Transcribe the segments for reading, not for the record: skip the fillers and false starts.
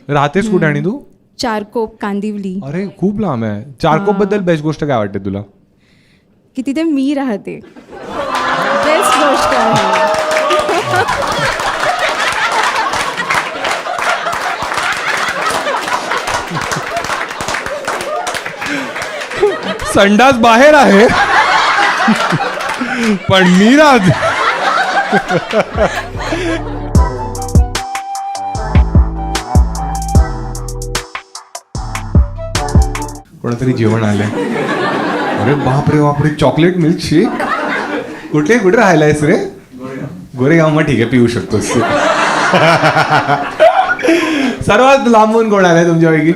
राहतेस कुठे आणि तू? चारकोप, कांदिवली. अरे खूप लांब आहे. चारकोप बद्दल बेस्ट गोष्ट काय वाटते तुला? की तिथे मी राहते. बेस्ट गोष्ट आहे. संडास बाहेर आहे पण मी राहते. कोणतरी जेवण आलंय. अरे बापरे बापरे, चॉकलेट मिल्क शेक. कुठे कुठे राहिलायस रे? गोरेगाव. मग ठीक आहे, पिऊ शकतोस तू. सर्वात लांबून कोण आलाय तुमच्यापैकी?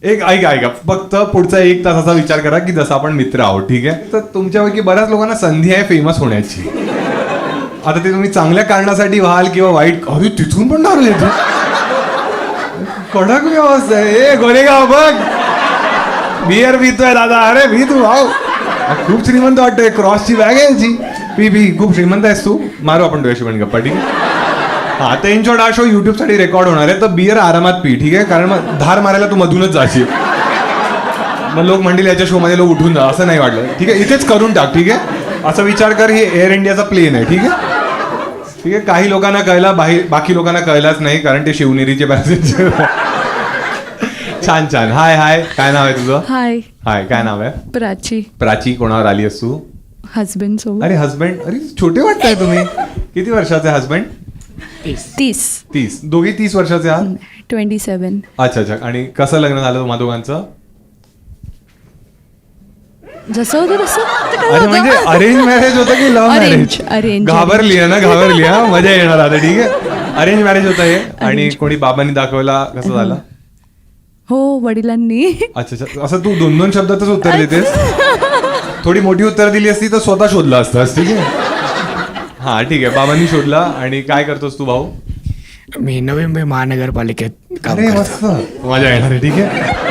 एक ऐका फक्त पुढचा 1 तासाचा विचार करा की जसं आपण मित्र आहोत, ठीक आहे? तर तुमच्यापैकी बऱ्याच लोकांना संधी आहे फेमस होण्याची. आता ते तुम्ही चांगल्या कारणासाठी व्हाल किंवा वाईट. अरे तिथून पण नारळ येतो. कडक व्यवस्था आहे. ए गोरेगाव बघ, बियर पितोय दादा. अरे भी तू भाऊ, खूप श्रीमंत वाटतोय. क्रॉसची बॅग आहे याची. पी खूप श्रीमंत आहेस तू. मारू आपण तुझ्याशी पण गप्पा, ठीक आहे? हा, तर इन शॉर्ट हा शो युट्यूब साठी रेकॉर्ड होणार आहे. तर बियर आरामात पी, ठीक आहे? कारण मग धार मारायला तू मधूनच जाशील. मग लोक म्हणतील याच्या शो मध्ये लोक उठून जा, असं नाही वाटलं, ठीक आहे? इथेच करून टाक, ठीक आहे? असा विचार कर, हे एअर इंडियाचा प्लेन आहे, ठीक आहे? ठीक आहे. काही लोकांना कळला, बाकी लोकांना कळलाच नाही कारण ते शिवनेरीचे पॅसेंजर. छान छान. हाय, काय नाव आहे तुझं? हाय, काय नाव आहे? प्राची. कोणावर आली आहेस तू? हजबंड सोबत. अरे हजबंड. अरे छोटे वाटताय तुम्ही. किती वर्षाचे हजबंड? 30. दोघी 30 वर्षाचे आहात? 27. अच्छा. आणि कसं लग्न झालं तुम्हा दोघांचं? जसं होतं तसं. अरे म्हणजे अरेंज मॅरेज होतं की लव्ह मॅरेज? अरेंज. घाबरली हा, मजा येणार आता, ठीक आहे? अरेंज मॅरेज होतं हे. आणि कोणी बाबांनी दाखवला, कसं झालं? हो, वडिलांनी. अच्छा. असं तू 2 शब्दातच उत्तर देतेस? थोडी मोठी उत्तर दिली असती तर स्वतः शोधला असतास, ठीक आहे? हा, ठीक आहे. बाबांनी शोधला. आणि काय करतोस तू भाऊ? मी नवी मुंबई महानगरपालिकेत काम अरे करतो. मस्त, मजा येणार आहे, ठीक आहे?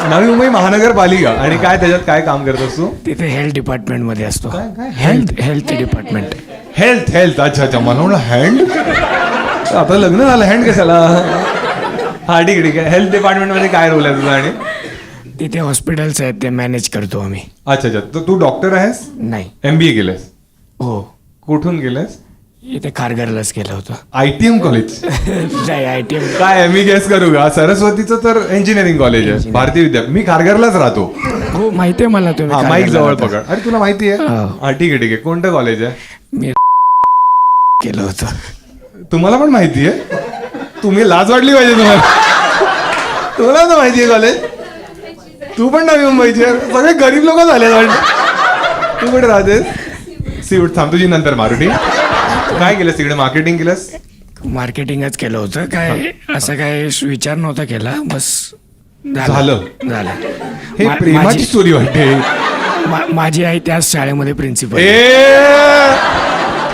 नवी मुंबई महानगरपालिका. आणि काय त्याच्यात काय काम करतोस तू? तिथे हेल्थ डिपार्टमेंट मध्ये असतो. काय? Health department. हेल्थ. अच्छा. मला म्हणलं हँड. आता लग्न झालं, हँड कशाला? हा, ठीक आहे. हेल्थ डिपार्टमेंट मध्ये काय रोल आहे तुझा? आणि तिथे हॉस्पिटल्स आहेत, ते मॅनेज करतो आम्ही. अच्छा. तर तू डॉक्टर आहेस? नाही. MBA केलंस? हो, कुठून केलंस? इथे खारघरलाच केलं होतं. ITM college? नाही, ITM. काय मी गेस करू का? सरस्वतीचं तर इंजिनिअरिंग कॉलेज आहे, भारतीय विद्यापीठ. मी खारघरलाच राहतो. हो, माहिती आहे मला. तुम्ही माईक खारघरला जवळ राहता. पकड. अरे तुला माहिती आहे? हो. हा, ठीक आहे. कोणतं कॉलेज आहे? मी केलं होतं. तुम्हाला पण माहिती आहे? तुम्ही लाज वाटली पाहिजे तुम्हाला. तुला तर माहिती आहे कॉलेज? तू पण नवी मुंबईची आहे. सगळे गरीब लोक झाले वाटत. तू कुठे राहतेस? सीट थांब, तुझी नंतर मारू, ठीक? काय केलंस तिकडे? मार्केटिंग केलंस? मार्केटिंगच केलं होतं. काय असं काय विचार नव्हता केला, बस झालं. हे प्रेमाची स्टोरी वाटते. माझी आई त्याच शाळेमध्ये प्रिन्सिपल.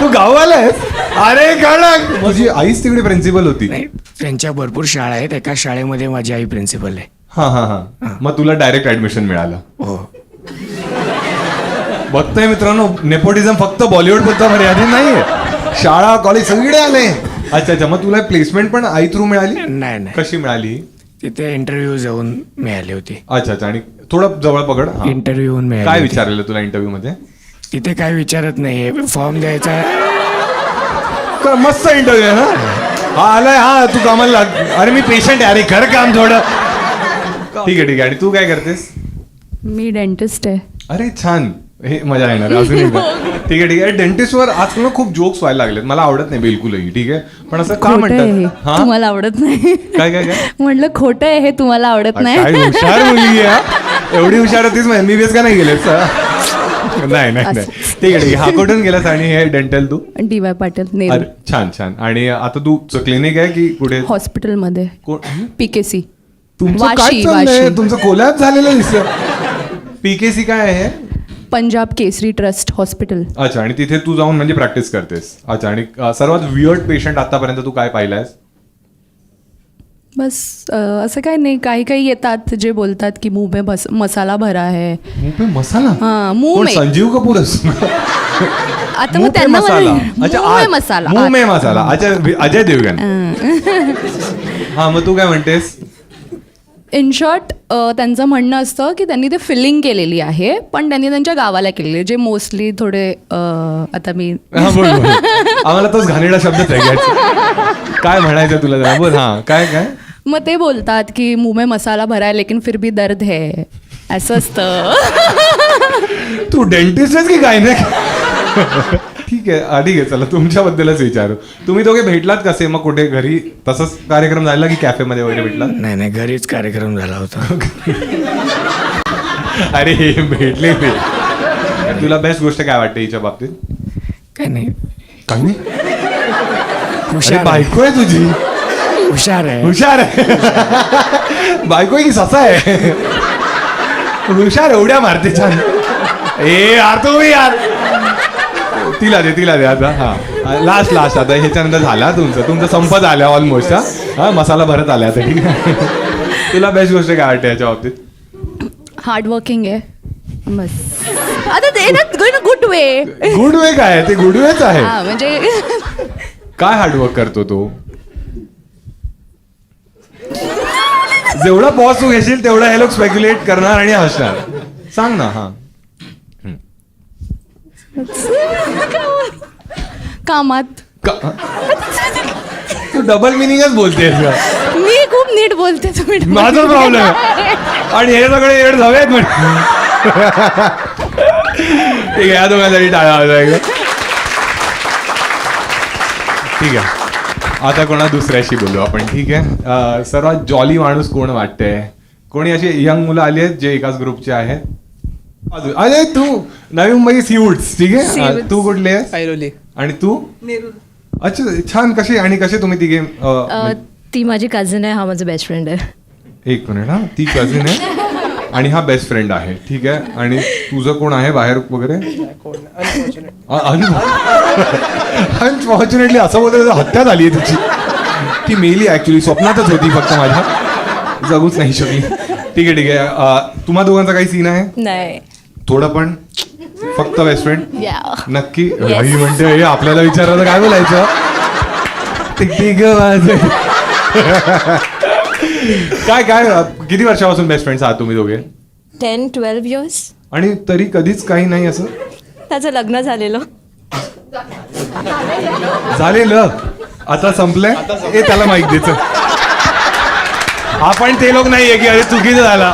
तू गावाला आहेस? अरे कडक. माझी आईच तिकडे प्रिन्सिपल होती. नाही, त्यांच्या भरपूर शाळा आहेत, एका शाळेमध्ये माझी आई प्रिन्सिपल आहे. हा. मग तुला डायरेक्ट ऍडमिशन मिळालं? हो. बघतोय मित्रांनो, नेपोटिझम फक्त बॉलिवूड पुरता मर्यादित नाहीये. शाळा कॉलेज सगळीकडे आले. अच्छा. मग तुला प्लेसमेंट पण आई थ्रू मिळाली? नाही. कशी मिळाली? तिथे इंटरव्ह्यू जाऊन मिळाली होती. अच्छा. आणि थोडं जवळ पकड. इंटरव्ह्यू मिळाली. काय विचारलेलं तुला इंटरव्ह्यू मध्ये? तिथे काय विचारत नाही, फॉर्म द्यायचा. मस्त इंटरव्ह्यू आहे ना? हा आलाय. हा, तू कामाला लाग. अरे मी पेशंट आहे. अरे कर काम थोडं. ठीक आहे. आणि तू काय करतेस? मी डेंटिस्ट आहे. अरे छान. हे मजा येणार अजून एकदा. ठीक आहे. डेंटिस्टवर आजकाल खूप जोक्स व्हायला लागलेत. मला आवडत नाही बिलकुलही, ठीक आहे? पण असं का म्हणतात? हा, तुम्हाला आवडत नाही? काय म्हटलं खोटं आहे हे, तुम्हाला आवडत नाही? काय हुशार मुलगी आहे. एवढी हुशार होतीच. MBBS का नाही गेलेस? नाही. ठीक आहे. हा, कुठून गेलास? आणि हे डेंटल तू? DY पाटील, नेहरू. छान. आणि आता तू क्लिनिक आहे की कुठे? हॉस्पिटलमध्ये. PKC. तुमचं काय चाललंय? तुमचं कोलॅप झालेलं दिसतं. PKC काय आहे? Punjab Kesari trust hospital. अच्छा. आणि तिथे तू जाऊन म्हणजे प्रॅक्टिस करतेस? अच्छा. आणि सर्वात वियर्ड पेशंट आतापर्यंत तू काय पाहिलायस? बस असं काही नाही. काही काही येतात जे बोलतात की मुंह में मसाला भरा है. मुंह पे मसाला? हां, मुंह कोण, में. संजीव कपूर असतो? आता मुंह मग पे त्यांना मसाला. अच्छा, मुंह में आत. मसाला. मुंह में मसाला. अच्छा, अजय देवगन. हा, मग तू काय म्हणतेस? इन शॉर्ट त्यांचं म्हणणं असतं की त्यांनी ते फिलिंग केलेली आहे, पण त्यांनी त्यांच्या गावाला केलेली आहे, जे मोस्टली थोडे आता मी हा, बोल बोल. आम्हाला तोच घाणेरडा शब्दच आहे घ्यायचा. काय म्हणायचं तुला जरा बोल. हा, काय काय? मग ते बोलतात की मुंह में मसाला भरा है लेकिन फिर भी दर्द है, असं असतं. तू डेंटिस्ट आहेस की काय नाही? ठीक आहे, ठीक आहे, चला तुमच्याबद्दलच विचारू. तुम्ही दोघे भेटलात कसे? मग कुठे, घरी तसंच कार्यक्रम झाला की कॅफेमध्ये वगैरे भेटलात? नाही घरीच कार्यक्रम झाला होता. अरे भेटले ते. तुला बेस्ट गोष्ट काय वाटते हिच्या बाबतीत? काय नाही, काही नाही. अरे हुशार आहे. बायको आहे तुझी. हुशार आहे. हुशार आहे. बायको आहे की ससा आहे? हुशार एवढ्या मारते छान. ए यार तुम्ही यार, तिला दे आता. हा, लास्ट आता ह्याच्यानंतर झाला तुमचं संपत आल्या ऑलमोस्ट. हा, मसाला भरत आल्या आता. ठीक आहे. तुला बेस्ट गोष्ट काय वाटते याच्या बाबतीत? हार्डवर्किंग आहे बस. आता ते ना गुड वे. गुड वे काय आहे? ते गुड वेच आहे. हा म्हणजे काय हार्डवर्क करतो तो? जेवढा पॉज तू घेशील तेवढा हे लोक स्पेक्युलेट करणार आणि हसणार. सांग ना. हा, कामात. तू डबल मिनिंगच बोलतेस का? मी खूप नीट बोलते, तुम्ही माझा प्रॉब्लेम आहे. आणि हे सगळे येड जाऊयात म्हण. ठीक आहे, या दोघांसाठी टाळा वाजवायला. ठीक आहे, आता कोणा दुसऱ्याशी बोलू आपण. ठीक आहे, सर्वात जॉली माणूस कोण वाटतंय? कोणी अशी यंग मुलं आली आहेत जे एकाच ग्रुपचे आहेत? अरे तू नवी मुंबई सीवूड्स. ठीक आहे, Seawoods. तू कुठली आहेस? ऐरोली. आणि तू? अच्छा, छान. कसे तुम्ही तिघे? ती माझी कझन आहे, हा माझा बेस्ट फ्रेंड आहे. एक मिनिट. हा, ती कझिन आहे आणि हा बेस्ट फ्रेंड आहे. ठीक आहे, आणि तुझं कोण आहे बाहेर वगैरे? अनफॉर्च्युनेटली असं बोलतो, हत्या झाली आहे तुझी. ती मेली ऍक्च्युली, स्वप्नातच होती फक्त माझ्या, जगूच नाही शकली. ठीक आहे. तुम्हा दोघांचा काही सीन आहे? नाही. थोडं पण? फक्त बेस्ट फ्रेंड? Yeah. नक्की? Yes. आई म्हणते हे आपल्याला विचारायला काय बोलायचं? ठीक आहे. काय किती वर्षापासून बेस्ट फ्रेंड्स आहात तुम्ही दोघे? 10-12 years. आणि तरी कधीच काही नाही असं त्याचं लग्न झालेलं. झालेलं? आता संपलंय? ए त्याला माहित द्यायचं. आपण ते लोक नाहीये की अरे चुकीचं झाला.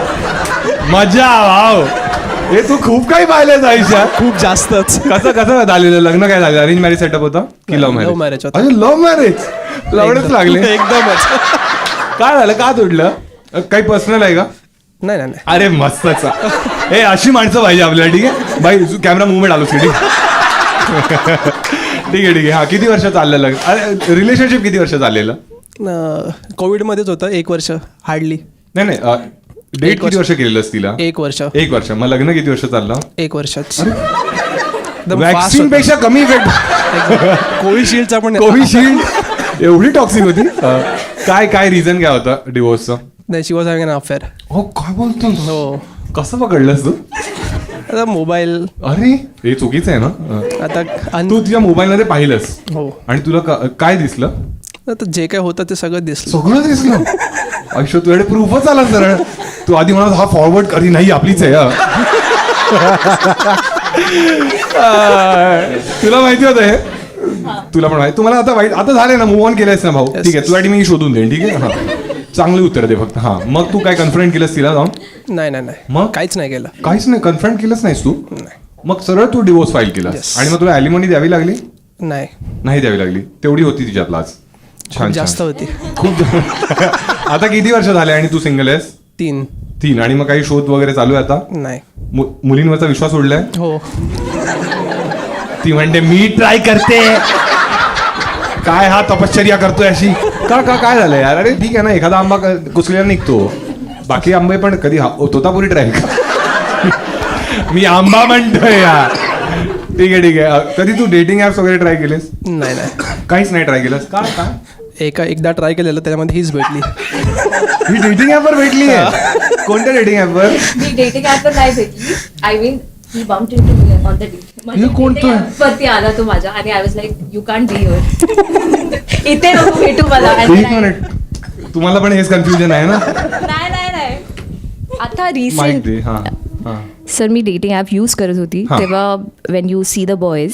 मजा वाव. हे तू खूप काही पाहिलंय आयुष्यात. खूप जास्तच. कसं झालेलं लग्न? काय झालं? अरेंज मॅरेज सेटअप होता की लव्ह Love मॅरेज? marriage होतं. अरे लव्ह मॅरेज. लवडच लागले. एकदमच. काय झालं? का तुटलं? काही पर्सनल आहे का? नाही. अरे मस्तच. हे अशी माणसं पाहिजे आपल्याला. ठीक आहे बाई, कॅमेरा मुवमेंट आलो की. ठीक आहे. हा, किती वर्ष चाललं लग्न? अरे रिलेशनशिप किती वर्ष चाललेलं? कोविडमध्येच होतं 1 वर्ष हार्डली. नाही डेट किती वर्ष केलेलंस तिला? 1 वर्ष. 1 वर्ष. मग लग्न किती वर्ष चाललं? 1 वर्षच. वॅक्सिन पेक्षा कमी इफेक्ट. कोविशिल्डचा पण कोविशिल्ड एवढी टॉक्सिक होती? काय रिझन काय होतं डिवोर्सचं? नाही, शी वॉज हॅव्हिंग एन अफेअर. हो, काय बोलतो? हो. कसं पकडलंस तू? आता मोबाईल. अरे हे चुकीचं आहे ना? आता तू तुझ्या मोबाईल मध्ये पाहिलंस हो. आणि तुला काय दिसलं? आता जे काय होतं ते सगळं दिसलं. सगळं दिसलं. आयुष्य तुझ्याकडे प्रूफच आला सरळ. तू आधी म्हणत हा फॉरवर्ड करी नाही आपलीच आहे. तुला माहिती होतं हे? तुला पण माहिती? तुम्हाला आता वाईट आता झाले ना, मूव ऑन केलंयस ना भाऊ? Yes, ठीक आहे, yes. तुझ्यासाठी मी शोधून देईन. ठीक आहे. हा, चांगली उत्तर दे फक्त. हा, मग तू काय कन्फ्रंट केलंस तिला जाऊन? नाही. मग? काहीच नाही केलं. काहीच नाही कन्फ्रंट केलंच नाहीस तू? नाही. मग सरळ तू डिवोर्स फाईल केलास. Yes. आणि मग तुला ॲलिमनी द्यावी लागली? नाही. द्यावी लागली. तेवढी होती तिच्यात लाज. छान जास्त छान. होती. खूप. आता किती वर्ष झाले आणि तू सिंगल आहेस? 3. आणि मग काही शोध वगैरे चालू आहे आता? नाही. मुलींवरचा विश्वास उडलाय? हो. ती म्हणते मी ट्राय करते. काय हा तपश्चर्या करतोय अशी? काय झालंय यार? अरे ठीक आहे ना, एखादा आंबा कुचलेला निघतो. बाकी आंबे पण कधी तोतापुरी ट्राय का? मी आंबा म्हणतोय यार. ठीक आहे. कधी तू डेटिंग ऍप्स वगैरे ट्राय केलेस? नाही. काहीच नाही ट्राय केलंस? काय? एकदा ट्राय केलेलं त्याच्यामध्ये हीच भेटली. ही डेटिंग ॲपवर भेटली आहे. कोणत्या डेटिंग ॲपवर? मी डेटिंग ॲपवर नाही भेटली. I mean he bumped into me on the date. हे कोणतं? वरती आला तो माझ्या आणि I was like you can't be here. इथे नको भेटू मला. एक मिनिट, तुम्हाला पण हेच कन्फ्युजन आहे ना? नाही आता माहिती रिसेंट आहे. हां हां. सर मी डेटिंग ॲप यूज करत होती हा. तेव्हा Wien you see the boys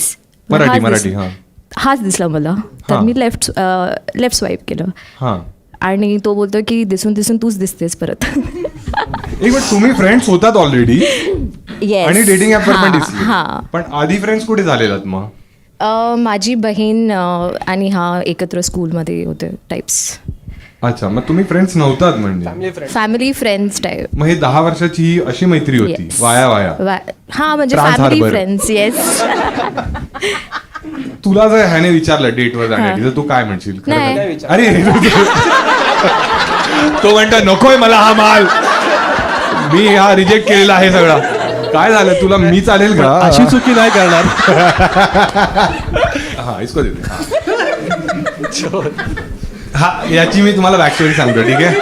Marathi हां हाच दिसला मला. तर हा. मी लेफ्ट स्वाईप केलं हां. आणि तो बोलतो की दिसून दिसून तूच दिसतेस परत. एक मिनिट, तुम्ही फ्रेंड्स होतात ऑलरेडी Yes. आणि डेटिंग ॲपवर पण हा, दिसली. हा. पण आधी फ्रेंड्स कुठे झालेलात मग? माझी बहीण आणि हा एकत्र स्कूलमध्ये होते टाईप्स. अच्छा, मग तुम्ही फ्रेंड्स नव्हतात म्हणजे? Family friends type. मग हे 10 वर्षाची ही अशी मैत्री होती? Yes. वाया हा म्हणजे Trans family Harbor. Friends. Yes. तुला जर ह्याने विचारलं डेटवर जाण्यासाठी तर तू काय म्हणशील? खरं नाही. तर? अरे तो म्हणतो नकोय मला हा माल, मी हा रिजेक्ट केलेला आहे सगळा. काय झालं तुला? मी चालेल का? अशी चुकी नाही करणार. हा इसको देते. हा याची मी तुम्हाला बॅक स्टोरी सांगतो, ठीक आहे?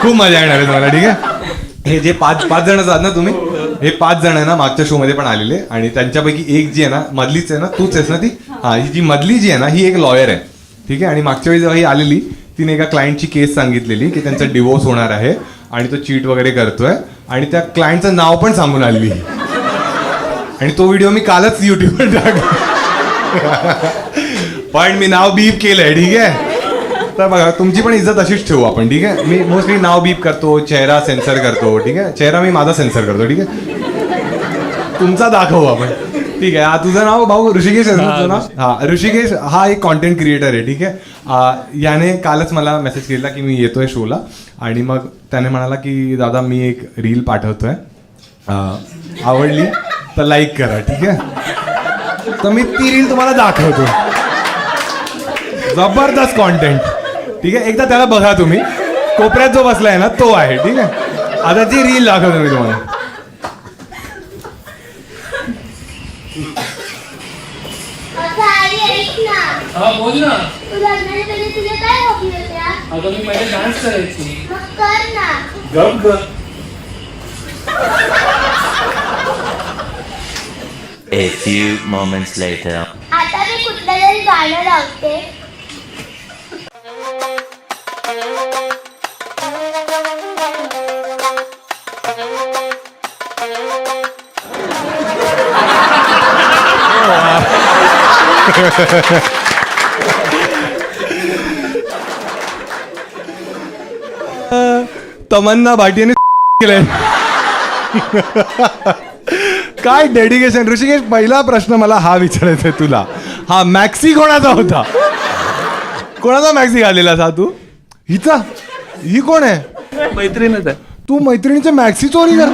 खूप मजा येणार आहे तुम्हाला, ठीक आहे? हे जे पाच जण आहात ना तुम्ही, हे 5 जण आहे ना मागच्या शो मध्ये पण आलेले, आणि त्यांच्यापैकी एक जी आहे ना, मधलीच आहे ना, तूच आहेस ना ती? हा, ही जी मधली जी आहे ना, ही एक लॉयर आहे, ठीक आहे? आणि मागच्या वेळी जेव्हा ही आलेली, तिने एका क्लायंटची केस सांगितलेली की त्यांचा डिवोर्स होणार आहे आणि तो चीट वगैरे करतोय, आणि त्या क्लायंटचं नाव पण सांगून आलेली. आणि तो व्हिडिओ मी कालच युट्यूबवर टाकला, पण मी नाव बीप केलंय, ठीक आहे? तर बघा, तुमची पण इज्जत अशीच ठेवू आपण, ठीक आहे? मी मोस्टली नाव बीप करतो, चेहरा सेन्सर करतो, ठीक आहे? चेहरा मी माझा सेन्सर करतो, ठीक आहे? तुमचा दाखवू आपण, ठीक आहे? हा, तुझं नाव भाऊ ऋषिकेश आहे ना तुझं नाव? हा, ऋषिकेश हा एक कॉन्टेंट क्रिएटर आहे, ठीक आहे? याने कालच मला मेसेज केला की मी येतोय शोला, आणि मग त्याने म्हणाला की दादा मी एक रील पाठवतोय, आवडली तर लाईक करा, ठीक आहे? तर मी ती रील तुम्हाला दाखवतो. जबरदस्त कॉन्टेंट, ठीक आहे? एकदा त्याला बघा तुम्ही. कोपऱ्यात जो बसलाय ना तो आहे, ठीक आहे? आता ती रील दाखवतो मी तुम्हाला. बोल ना. तू लग्नाच्या पहिले तुझ्या काय हॉबी होत्या? अगं मी पहिले डान्स करायची. मग कर ना. गप ग. A few moments later. आता मी कुठलं तरी गाणं लावते. तमन्ना भाटियाने केलंय. काय डेडिकेशन. ऋषिकेश, पहिला प्रश्न मला हा विचारायचा आहे तुला. हा मॅक्सी कोणाचा होता? कोणाचा मॅक्सी घालेला हा तू? हिचा? ही कोण आहे? मैत्रीणच आहे. तू मैत्रिणीचे मॅक्सी चोरी कर?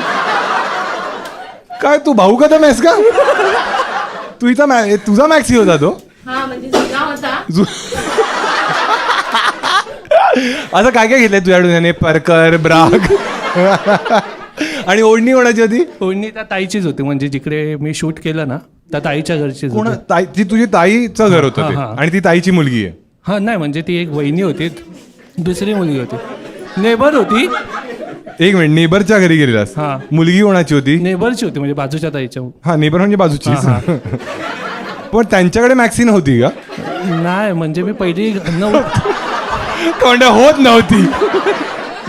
काय तू भाऊ कदम आहेस का? तू हिचा तुझा मॅक्सी होता तो? हा म्हणजे जुना होता. असं काय काय घेतलंय तुझ्याकडून याने? परकर, ब्राग आणि ओढणी कोणाची होती? ओढणी त्या ताईचीच होती, म्हणजे जिकडे मी शूट केलं ना त्या ताईच्या घरचीच कोण? होती. ती तुझी ताईचं घर होतं ते? हा, हा. आणि ती ताईची मुलगी आहे? हा नाही, म्हणजे ती एक वहिनी होती, दुसरी मुलगी होती, नेबर होती. एक मिनिट, नेबरच्या घरी गेलेलास? हा. मुलगी कोणाची होती? नेबरची होती, म्हणजे बाजूच्या ताईच्या. हा, नेबर म्हणजे बाजूची. हा, पण त्यांच्याकडे मॅक्सिन होती का? नाही म्हणजे मी पहिली कोणत्या होत नव्हती.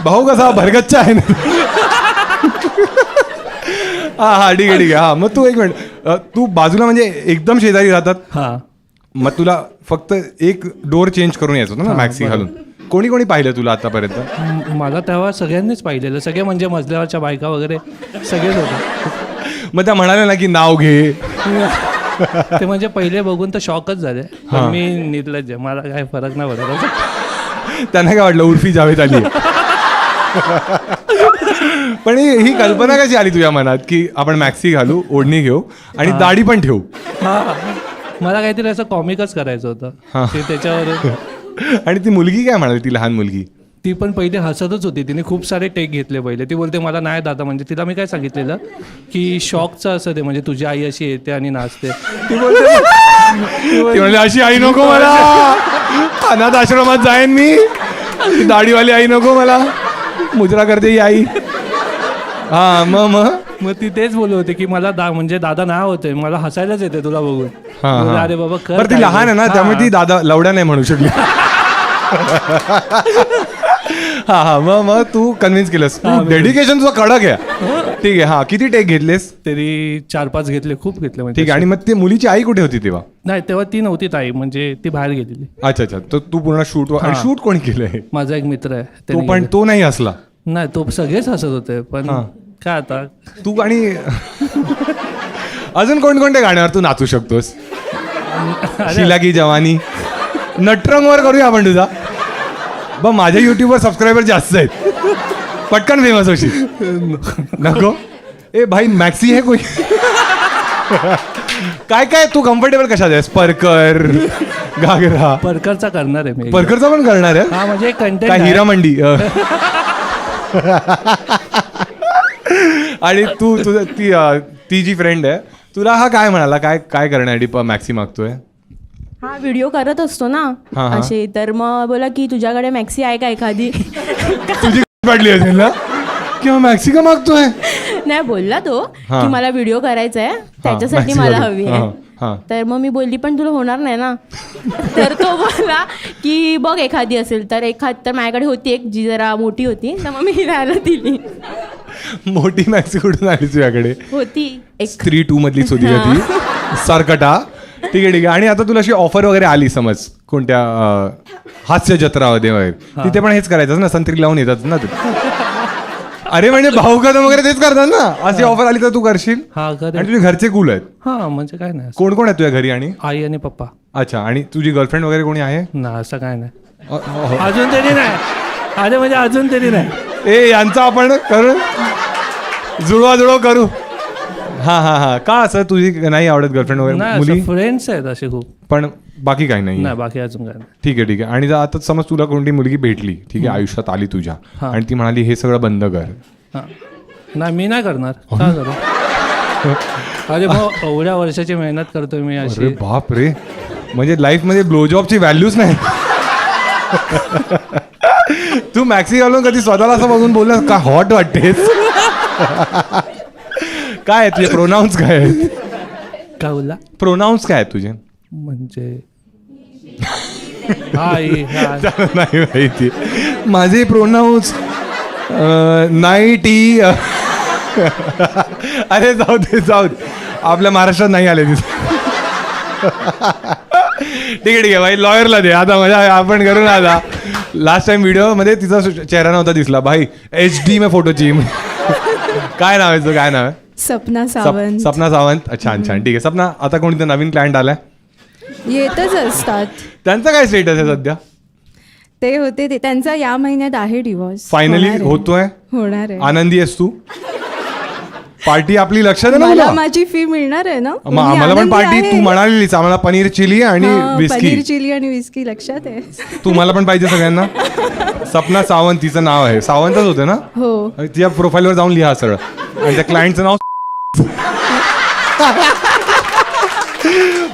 भाऊ कसा भरगच्चा आहे ना. हा ठीक आहे, ठीक आहे. हा, मग तू एक मिनिट, तू बाजूला म्हणजे एकदम शेजारी राहतात? हा. मग तुला फक्त एक डोर चेंज करून यायचं होतं ना मॅक्सी घालून? कोणी कोणी पाहिलं तुला आतापर्यंत? मला तेव्हा सगळ्यांनीच पाहिलेलं, सगळे म्हणजे मजल्यावरच्या बायका वगैरे सगळेच होते. मग त्या म्हणाल्या ना की नाव घे? ते म्हणजे पहिले बघून तर शॉकच झाले, पण मी निर्लज्ज, मला काय फरक नाही पडत. त्यांना काय वाटलं उर्फी जावेद आली? पण ही कल्पना कशी आली तुझ्या मनात की आपण मॅक्सी घालू, ओढणी घेऊ आणि दाढी पण ठेवू? हा, मला काहीतरी असं कॉमिकच करायचं होतं ते त्याच्यावर. आणि ती मुलगी काय म्हणाली, ती लहान मुलगी? ती पण पहिले हसतच होती. तिने खूप सारे टेक घेतले पहिले. ती बोलते मला नाही दादा, म्हणजे तिला मी काय सांगितलेलं की शॉकचं असं ते, म्हणजे तुझी आई अशी येते आणि नाचते. ती बोलते ती म्हणली अशी आई नको मला, अनाथ आश्रमात जाईन मी, ती दाढीवाली आई नको मला, मुजरा करते ही आई. हा मग ती तेच बोलत होते की मला म्हणजे दादा नाही होते, मला हसायलाच येते तुला बघून. हा, बोलले, हा. अरे बाबा कर बरं ती काय लहान आहे ना, ते. त्यामुळे ती दादा लवड्या नाही म्हणू शकली. हा हा मग तू कन्व्हिन्स केलंस. डेडिकेशन तुझं कडक आहे. ठीक आहे. हा किती टेक घेतलेस? तरी 4-5 घेतले, खूप घेतले म्हणजे. ठीक आहे. आणि मग ती मुलीची आई कुठे होती तेव्हा? नाही तेव्हा ती नव्हती ताई, म्हणजे ती बाहेर गेलेली. अच्छा अच्छा. तर तू पूर्ण शूट आणि शूट कोणी केलंय? माझा एक मित्र आहे, तो त्याने पण केलं. तो नाही असला. नाही तो सगळेच हसत होते, पण काय आता. तू आणि अजून कोणकोणत्या गाण्यावर तू नाचू शकतोस? शिला की जवानी, नटरंगवर करूया आपण तुझा. बघ माझ्या युट्यूबवर सबस्क्रायबर जास्त आहेत, पटकन फेमस होशील. नको ए भाई मॅक्सी है कोई. काय काय तू कम्फर्टेबल कशात आहेस? परकर, घागरा. परकरचा करणार आहे मी. परकरचा पण करणार आहे? हा म्हणजे कंटेंट काय हिरा मंडी. आणि तू तुझं ती जी फ्रेंड आहे तुला हा काय म्हणाला, काय काय करण्यासाठी मॅक्सी मागतोय? हा व्हिडिओ करत असतो ना हा, हा. असे, तर मग बोला की तुझ्याकडे मॅक्सी आहे का एखादी. तुझी पडली असेल ना किंवा मॅक्सी का मागतोय? नाही बोलला तो हा. की मला व्हिडिओ करायचा आहे, त्याच्यासाठी Maxi मला वाली. हवी हा, आहे. हा. तर मग मी बोलली पण तुला होणार नाही ना. तर तो बोलला की बघ एखादी असेल तर. तर माझ्याकडे होती एक जी जरा मोठी होती, तर मग मी राहायला दिली. मोठी मॅक्सी कुठून आली तुझ्याकडे? होती एक. स्त्री 2 मधलीच होती का ती? सरकटा. ठीक आहे ठीक आहे. आणि आता तुला अशी ऑफर वगैरे आली समज कोणत्या हास्य जत्रामध्ये वगैरे, तिथे पण हेच करायचं ना, संत्री लावून येतात ना तू. अरे म्हणजे भाऊ कदम वगैरे तेच करतात ना. अशी ऑफर आली तर तू करशील? हा आणि करेल. तुझे घरचे कूल आहेत? हा म्हणजे काय नाही, कोण कोण आहे तुझ्या घरी? आणि आई आणि पप्पा. अच्छा. आणि तुझी गर्लफ्रेंड वगैरे कोणी आहे? ना असं काय नाही, अजून तरी नाही. अरे म्हणजे अजून तरी नाही. ए यांचा आपण करू, जुळवा करू. हा हा हा. का असं तुझी नाही आवडत गर्लफ्रेंड वगैरे मुली? नाही फ्रेंड्स आहेत असे खूप, पण बाकी काही नाही? नाही बाकी अजून काय नाही. ठीक आहे ठीक आहे. आणि जर आता समज तुला कोणती मुलगी भेटली, ठीक आहे, आयुष्यात आली तुझ्या, हा. आणि ती म्हणाली हे सगळं बंद कर, हा. नाही मी नाही करणार. का करू? अरे मग एवढ्या वर्षाची मेहनत करतोय मी अरे अशी. बाप रे, म्हणजे लाईफ मध्ये ब्लो जॉबची व्हॅल्यूच नाही. तू मॅक्सी घालून कधी स्वतःला असं बघून बोललास का हॉट वाटतेस? काय आहेत तुझे प्रोनाऊन्स? काय आहेत काय बोलला? प्रोनाऊन्स काय आहेत तुझे? म्हणजे आई हा. नाही माहिती माझे प्रोनाऊन्स. नाही टी. अरे जाऊ दे. आपल्या महाराष्ट्रात नाही आले तिथे. ठीक आहे भाई, लॉयरला दे आता. मजा आपण करू ना आता. लास्ट टाइम व्हिडिओ मध्ये तिचा चेहरा नव्हता दिसला भाई. HD में फोटो चाहिए. काय नाव आहे तुझं? काय नाव आहे? सपना सावंत. सपना सावंत. छान छान. ठीक आहे सपना. आता कोणीतरी नवीन क्लायंट आलाय? येतच असतात. त्यांचं काय स्टेटस आहे सध्या? ते होते ते त्यांचा या महिन्यात आहे डिवोर्स. फायनली होतोय? होणार आहे. आनंदी आहेस तू? पार्टी आपली लक्षात आहे ना मला तुला? माझी फी मिळणार आहे ना. मग आम्हाला पण पार्टी. तू म्हणालीस आम्हाला पनीर चिली आणि विस्की. पनीर चिली आणि विस्की लक्षात आहे. तुम्हाला पण पाहिजे सगळ्यांना? सपना सावंत तिचं नाव आहे. सावंतच होते ना? हो. तिच्या प्रोफाईलवर जाऊन लिहा सगळं. आणि त्या क्लायंटचं नाव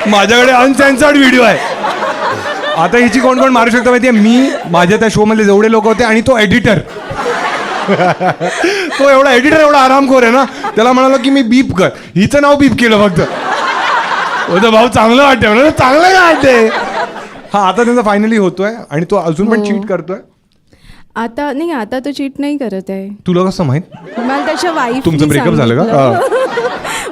माझ्याकडे अनसेन्सर्ड व्हिडिओ आहे. आता हिची कोण कोण मारू शकतो माहितीये? मी, माझ्या त्या शो मधले जेवढे लोक होते, आणि तो एडिटर. तो एवढा एडिटर एवढा आरामखोर आहे ना, त्याला म्हणालो की मी बीप कर, हिचं नाव बीप केलं फक्त. होतं भाऊ चांगलं वाटतंय म्हणून. चांगलं काय वाटतंय? हा आता त्यांचा फायनली होतोय आणि तो अजून पण चीट करतोय. आता नाही, आता तो चीट नाही करत आहे. तुला कसं माहित? मला त्याच्या वाईफ. तुमचं ब्रेकअप झालं का?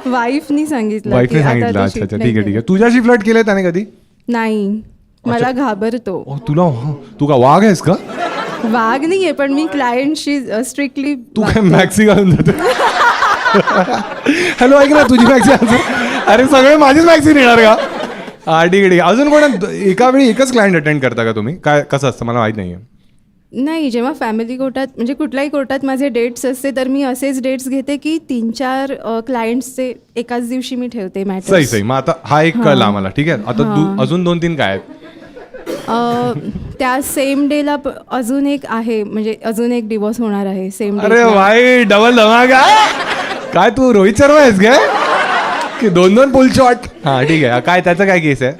वाईफनी सांगितलं. वाईफने सांगितलं. अच्छा अच्छा ठीक आहे ठीक आहे. तुझ्याशी फ्लर्ट केलंय त्याने कधी? नाही, मला घाबरतो. तुला तू का वाघ आहेस का? वाघ नाहीये, पण मी क्लायंटशी स्ट्रिक्टली. तू काय मॅक्सी घालून जातो? हॅलो ऐक ना, तुझी मॅक्सी आन्सर. अरे सगळे माझीच मॅक्सी येणार का? हा ठीक आहे ठीक आहे. अजून कोण एका वेळी एकच क्लायंट अटेंड करता का तुम्ही? काय कसं असतं मला माहित नाहीये. नाही, जेव्हा फॅमिली कोर्टात म्हणजे कुठल्याही कोर्टात माझे डेट्स असते तर मी असेच डेट्स घेते की 3-4 क्लायंट्सचे एकाच दिवशी मी ठेवते मॅटर. सही. मग आता हा एक कळला आम्हाला. ठीक आहे. आता अजून 2-3 काय आहेत? त्या सेम डेला अजून एक आहे, म्हणजे अजून एक डिवोर्स होणार आहे सेम अरे भाई डबल धमाका. काय तू रोहित शर्मा आहेस काय की 2 पुल शॉट? हा ठीक आहे. काय त्याचं काय केस आहे?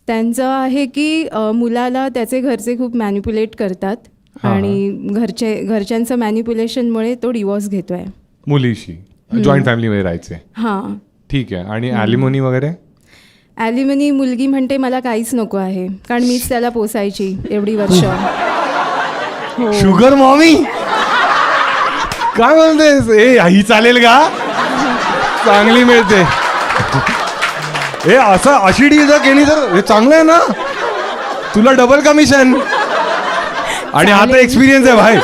त्यांचं आहे की मुलाला त्याचे घरचे खूप मॅनिप्युलेट करतात आणि घरच्यांचं मॅनिप्युलेशनमुळे तो डिवोर्स घेतोय. मुलीशी जॉईंट फॅमिलीमध्ये राहायचे. हां. ठीक आहे. आणि ॲलिमोनी वगैरे? ॲलिमनी मुलगी म्हणते मला काहीच नको आहे, कारण मीच त्याला पोसायची एवढी वर्ष. हो. शुगर मॉमी काय बोलतेस? ही चालेल का? चांगली मिळते. अशी डील जर केली तर हे चांगलं आहे ना, तुला डबल कमिशन. आणि आता एक्सपिरियन्स आहे भाई.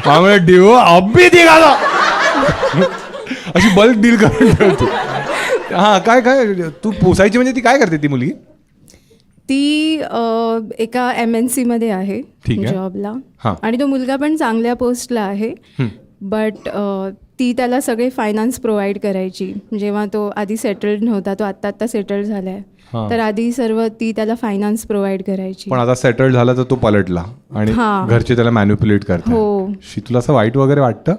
त्यामुळे डिओ अब्बी दिघाला अशी बल्क डील करून ठेवतो. हा काय काय तू पोसायची म्हणजे ती काय करते ती मुलगी? ती एका MNC मध्ये आहे जॉबला. आणि तो मुलगा पण चांगल्या पोस्टला आहे. बट ती त्याला सगळे फायनान्स प्रोव्हाइड करायची. जेव्हा तो आधी सेटल्ड नव्हता, तो आत्ता सेटल्ड झालाय, तर आधी सर्व ती त्याला फायनान्स प्रोव्हाइड करायची. पण आता सेटल्ड झाला तर तो पलटला आणि घरचे त्याला मॅन्युप्युलेट करतात. हो. तुला असं वाईट वगैरे वाटतं?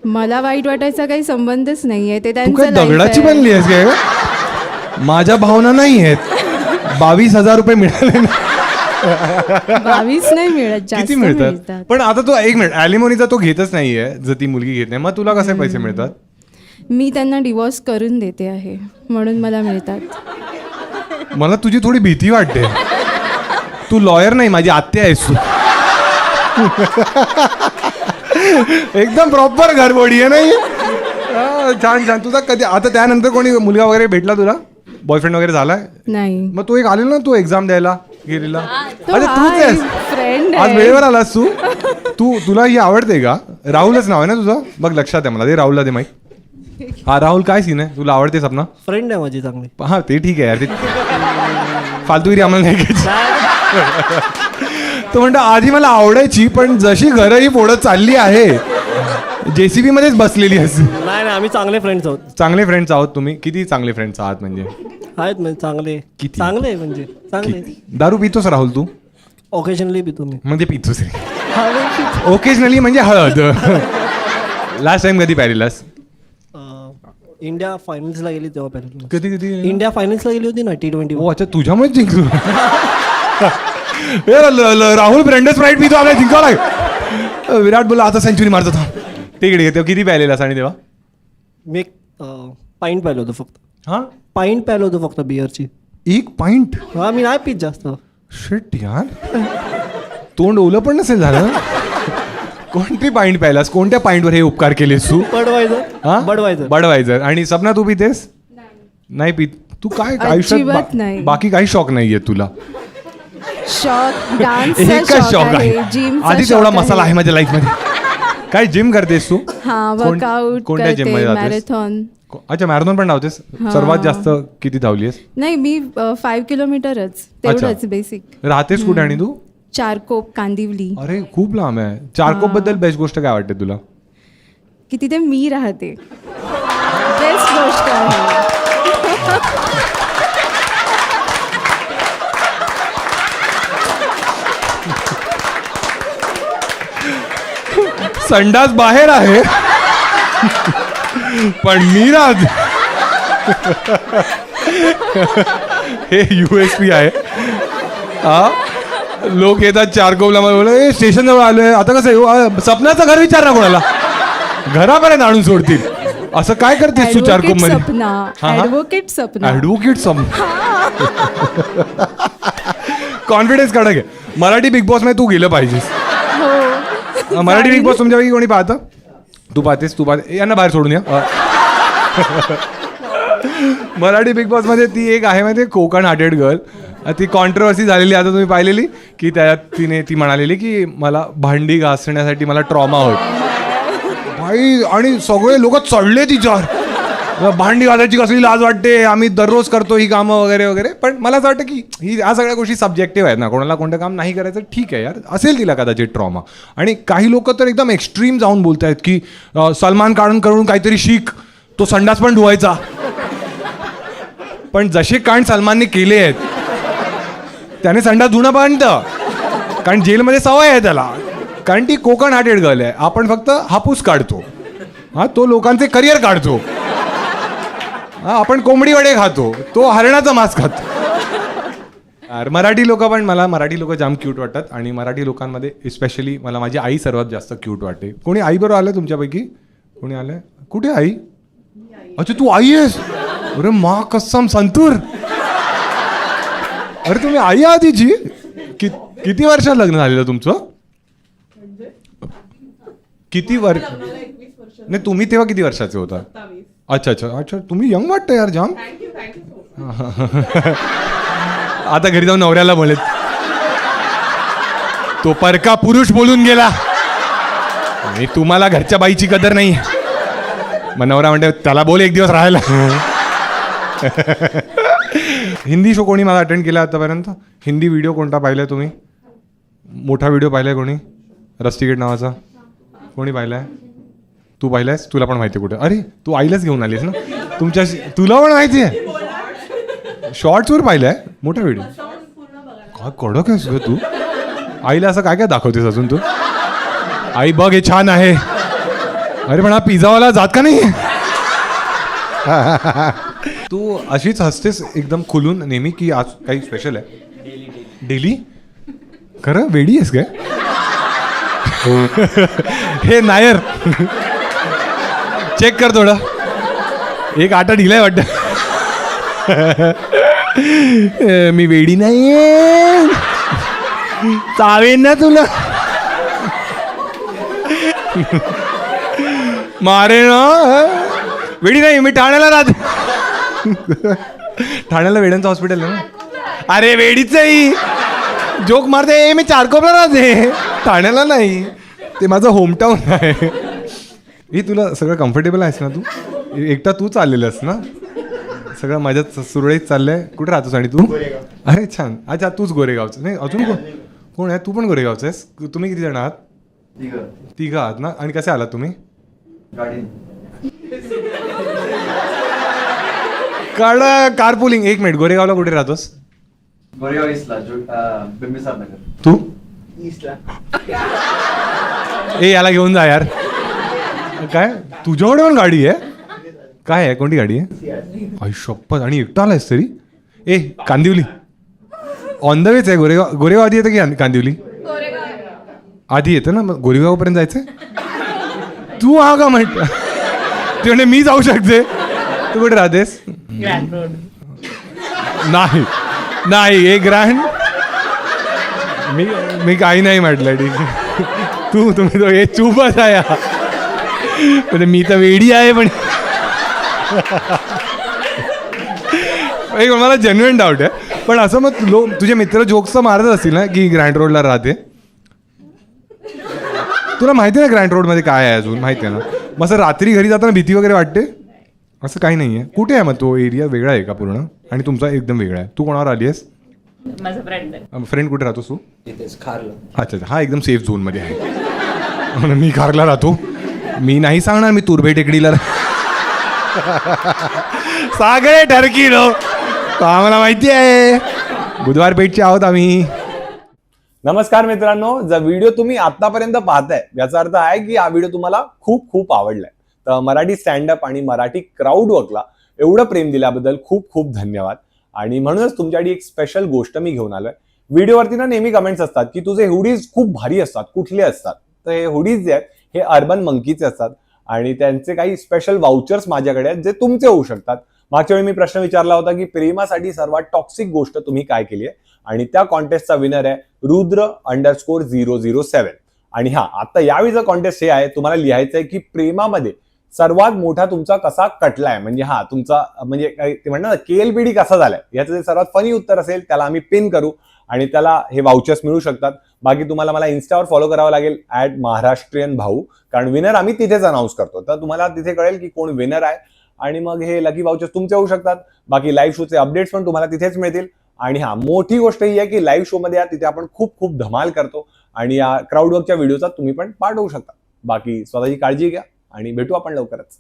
मला वाईट वाटायचा काही संबंधच नाहीये. ते तू काय त्यांचं दगडाची बनली आहेस काय? माझ्या भावना नाही आहेत. 22,000 रुपये मिळाले ना. 22 नाही मिळत, जास्त किती मिळतात? पण आता तो एक मिनिट, ॲलिमोनीचा तो घेतच नाहीये जर ती मुलगी घेत नाही, मग तुला कसे पैसे मिळतात? मी त्यांना डिवोर्स करून देते आहे म्हणून मला मिळतात. मला तुझी थोडी भीती वाटते. तू लॉयर नाही, माझी आत्या आहेस तू. एकदम प्रॉपर घरबोडी आहे नाही. छान छान. तुझा कधी आता त्यानंतर कोणी मुलगा वगैरे भेटला तुला? बॉयफ्रेंड वगैरे झालाय? नाही. मग तू एक आलेला ना, तू एक्झाम द्यायला गेलेला. अरे तूच हाय, आहेस. फ्रेंड आज आहे. वेळेवर आलास तू. तुला ही आवडते का? राहुलच नाव आहे ना तुझं? बघ लक्षात आहे मला. ते राहुलला दे माईक. हा राहुल, काय सीन आहे? तुला आवडते सपना? फ्रेंड आहे माझी चांगली. हा ते ठीक आहे यार. ते फालतूगिरी आम्हाला नाही घ्यायची. तो म्हणतो आधी मला आवडायची, पण जशी घरं ही पुढं चालली आहे JCB मध्येच बसलेली असते. नाही आम्ही चांगले फ्रेंड्स आहोत. चांगले फ्रेंड्स आहोत तुम्ही? किती चांगले फ्रेंड्स आहात म्हणजे? आहेत म्हणजे चांगले. किती? चांगले म्हणजे चांगले. दारू पितोस राहुल तू? ओकेजनली पितो मी. म्हणजे पितोस रे. ओकेजनली म्हणजे हळद. लास्ट टाइम कधी प्यायलेलास? इंडिया फायनल्सला गेली तेव्हा पहिल्यांदा. कधी कधी? इंडिया फायनल्सला गेली होती ना T20. हो अच्छा, तुझ्यामुळेच जिंकलो. राहुल ब्रँडस स्प्राईट पितो, आपल्याला जिंकावं लागेल. विराट बोला आता सेंचुरी मारतो थांब. तिकडे तेव्हा किती प्यायलेलास? आणि तेव्हा मी एक पाईंट प्यायलो होतो फक्त. हा पाईंट प्यायलो होतो फक्त बिअरची. 1 पॉइंट? हा मी नाही पित जास्त. शिट यार, तोंड ओलं पण नसेल झालं. कोणती पाईंट प्यायलास? कोणत्या पाईंटवर हे उपकार केलेस तू? बडवायझर. आणि सपना तू पितेस? नाही पित. तू काय आयुष्यात नाही. बाकी काही शॉक नाहीये तुला? शॉक डान्स एकच शॉक आहे. आधी तेवढा मसाला आहे माझ्या लाईफ मध्ये. काय जिम करतेस तू? हा, वर्कआउट कोणत्या जिम मध्ये जातेस? मॅरेथॉन. अच्छा, मॅरेथॉन पण धावतेस? सर्वात जास्त किती धावलीस? नाही, मी 5 किलोमीटरच, तेवढंच बेसिक. राहतेस कुठे आणि तू? चारकोप, कांदिवली. अरे खूप लांब आहे. चारकोप बद्दल बेस्ट गोष्ट काय वाटते तुला? की तिथे मी राहते. बेस्ट गोष्ट आहे. संडास बाहेर आहे पण मी राहते. हे USP आहे. हा, लोक येतात चारकोपला, मला बोलले स्टेशन जवळ आलोय, आता कसं येऊ? सपनाचं घर विचार ना कोणाला, घरापर्यंत आणून सोडतील. असं काय करतेस तू चारकोप मध्ये? ॲडव्होकेट सपना. कॉन्फिडन्स कडक आहे. मराठी बिग बॉस मध्ये तू गेलं पाहिजेस. मराठी बिग बॉस तुमच्यापैकी कोणी पाहतं? तू पाहतेस? यांना बाहेर सोडून या. मराठी बिग बॉस मध्ये ती एक आहे माहिती, कोकण हार्टेड गर्ल. ती कॉन्ट्रोवर्सी झालेली आता तुम्ही पाहिलेली, की त्यात ती म्हणालेली की मला भांडी घासण्यासाठी मला ट्रॉमा होत भाई, आणि सगळे लोक चढले तिच्यावर. भांडी घासायची कसली लाज वाटते, आम्ही दररोज करतो ही कामं वगैरे वगैरे. पण मला असं वाटतं की ह्या सगळ्या गोष्टी सब्जेक्टिव्ह आहेत ना. कोणाला कोणतं काम नाही करायचं, ठीक आहे यार, असेल तिला कदाचित ट्रॉमा. आणि काही लोक तर एकदम एक्स्ट्रीम जाऊन बोलत आहेत की सलमान खान करून काहीतरी शिक, तो संडास पण धुवायचा. पण जसे कांड सलमानने केले आहेत त्याने संडास धुणं बांधतं, कारण जेलमध्ये सवय आहे त्याला, कारण ती कोकण हार्टेड गर्ल आहे. आपण फक्त हापूस काढतो, हा तो लोकांचे करिअर काढतो. हा आपण कोंबडी वडे खातो, तो हरणाचा मांस खातो. मराठी लोक पण, मला मराठी लोक जाम क्यूट वाटतात. आणि मराठी लोकांमध्ये स्पेशली मला माझी आई सर्वात जास्त क्यूट वाटते. कोणी आई बरोबर आलं तुमच्यापैकी? कोणी आलंय? कुठे आई? अच्छा तू आई आहेस? अरे मा कसम संतूर. अरे तुम्ही आई आहात तिची? किती वर्षात लग्न झालेलं तुमचं? किती वर्ष? नाही तुम्ही तेव्हा किती वर्षाचे होता? अच्छा अच्छा अच्छा, तुम्ही यंग वाटतं यार जाम. आता घरी जाऊन नवऱ्याला बोलेत, तो परका पुरुष बोलून गेला, आणि तुम्हाला घरच्या बाईची कदर नाही. मग नवरा म्हणते त्याला बोल एक दिवस राहायला. हिंदी शो कोणी मला अटेंड केला आतापर्यंत? हिंदी व्हिडिओ कोणता पाहिलाय तुम्ही? मोठा व्हिडिओ पाहिलाय कोणी? रस्टिकेट नावाचा कोणी पाहिलाय? तू पाहिलायस? तुला पण माहिती कुठे? अरे तू आईलाच घेऊन आलीस ना तुमच्याशी, तुला पण माहिती आहे. शॉर्ट्सवर पाहिलाय मोठा व्हिडिओ? काय कडक आहेस ग तू. आईला असं काय काय दाखवतेस अजून तू? आई बघ हे छान आहे. अरे पण हा पिझ्झावाला जात का नाही? तू अशीच हसतेस एकदम खुलून नेहमी, की आज काही स्पेशल आहे? डेली? खरं वेडी आहेस काय? हे नायर चेक कर थोडं, एक आटा ढिलाय वाटतं. मी वेडी नाहीये, चावेन ना तुला. मारे ना. वेडी नाही, मी ठाण्याला राहते. ठाण्याला वेड्यांचं हॉस्पिटल आहे ना. अरे वेडीच आहे, जोक मारते. मी चारकोपला राहते, ठाण्याला नाही. ते माझं होमटाऊन आहे. हे तुला सगळं कम्फर्टेबल आहेस ना? तू एकटा तू चाललेलंस ना? सगळं माझ्यात सुरळीत चाललंय. कुठे राहतोस आणि तू? अरे छान. अच्छा तूच गोरेगावचं? नाही अजून कोण आहे? तू पण गोरेगावचं आहेस? तुम्ही किती जण आहात? तिघं आहात ना. आणि कसे आलात तुम्ही? Car pulling. एक मिनिट, गोरेगावला कुठे राहतोस? गोरेगाव ईस्टला, बिंबिसार नगर. तू? ईस्टला. ए याला घेऊन जा यार. काय तुझ्याकडे पण गाडी आहे? काय आहे, कोणती गाडी आहे? आई शपथ. आणि एकटा आलायस तरी? ए कांदिवली ऑन द वेच आहे. गोरेगाव आधी येतं की कांदिवली आधी येतं ना? मग गोरेगावपर्यंत जायचंय. तू हा का म्हणत? ते म्हणजे मी जाऊ शकते. तू कुठे राहतेस? नाही नाही हे ग्रँड मी काही नाही म्हटलं. ठीक आहे तुम्ही तो हे चूपच आहे. म्हणजे मी तर वेडी आहे पण. मला जेन्युइन डाऊट आहे. पण असं मग तुझे मित्र जोक्स तर मारत असतील ना की ग्रँड रोडला राहते? तुला माहिती आहे ना ग्रँड रोडमध्ये काय आहे अजून? माहिती आहे ना? मग असं रात्री घरी जाताना भीती वगैरे वाटते? असं काही नाही आहे. कुठे आहे मग तो एरिया? वेगळा आहे का पूर्ण? आणि तुमचा एकदम वेगळा आहे. तू कोणावर आली आहेस? माझा फ्रेंड आहे. फ्रेंड कुठे राहतोस तू? खारला. अच्छा अच्छा, हा एकदम सेफ झोनमध्ये आहे. मी खारला राहतो. मी नाही सांगणार मी तुरबे टेकडीला सागरे ठरकी लो. आम्हाला माहिती आहे बुधवार पेठचे आहोत आम्ही. नमस्कार मित्रांनो, जर व्हिडिओ तुम्ही आतापर्यंत पाहताय याचा अर्थ आहे की हा व्हिडिओ तुम्हाला खूप खूप आवडलाय. तर मराठी स्टँडअप आणि मराठी क्राऊड वर्कला एवढं प्रेम दिल्याबद्दल खूप खूप धन्यवाद. आणि म्हणूनच तुमच्यासाठी एक स्पेशल गोष्ट मी घेऊन आलोय. व्हिडिओवरती ना नेहमी कमेंट्स असतात की तुझे हुडीज खूप भारी असतात, कुठले असतात? तर हे हुडीज जे आहेत हे अर्बन मंकीचे असतात आणि त्यांचे काही स्पेशल वाउचर्स माझ्याकडे आहेत जे तुमचे होऊ शकतात. मागच्या वेळी मी प्रश्न विचारला होता की प्रेमासाठी सर्वात टॉक्सिक गोष्ट तुम्ही काय केली आहे, आणि त्या कॉन्टेस्टचा विनर आहे रुद्र_007. आणि हा आता यावेळीचं कॉन्टेस्ट हे आहे, तुम्हाला लिहायचं आहे की प्रेमामध्ये सर्वात मोठा तुमचा कसा कटलाय, म्हणजे हा तुमचा म्हणजे ते म्हणतात KLPD कसा झालाय याचं जे सर्वात फनी उत्तर असेल त्याला आम्ही पिन करू आणि त्याला हे वाउचर्स मिळू शकतात. बाकी तुम्हाला मला इन्स्टावर फॉलो करावं लागेल @महाराष्ट्रीयन भाऊ, कारण विनर आम्ही तिथेच अनाऊन्स करतो. तर तुम्हाला तिथे कळेल की कोण विनर आहे आणि मग हे लकी वाउचर्स तुमचे होऊ शकतात. बाकी लाईव्ह शोचे अपडेट्स पण तुम्हाला तिथेच मिळतील. आणि हा मोठी गोष्ट ही आहे की लाईव्ह शो मध्ये तिथे आपण खूप खूप धमाल करतो आणि या क्राऊड वर्कच्या व्हिडिओचा तुम्ही पण पार्ट होऊ शकता. बाकी स्वतःची काळजी घ्या आणि भेटू आपण लवकरच.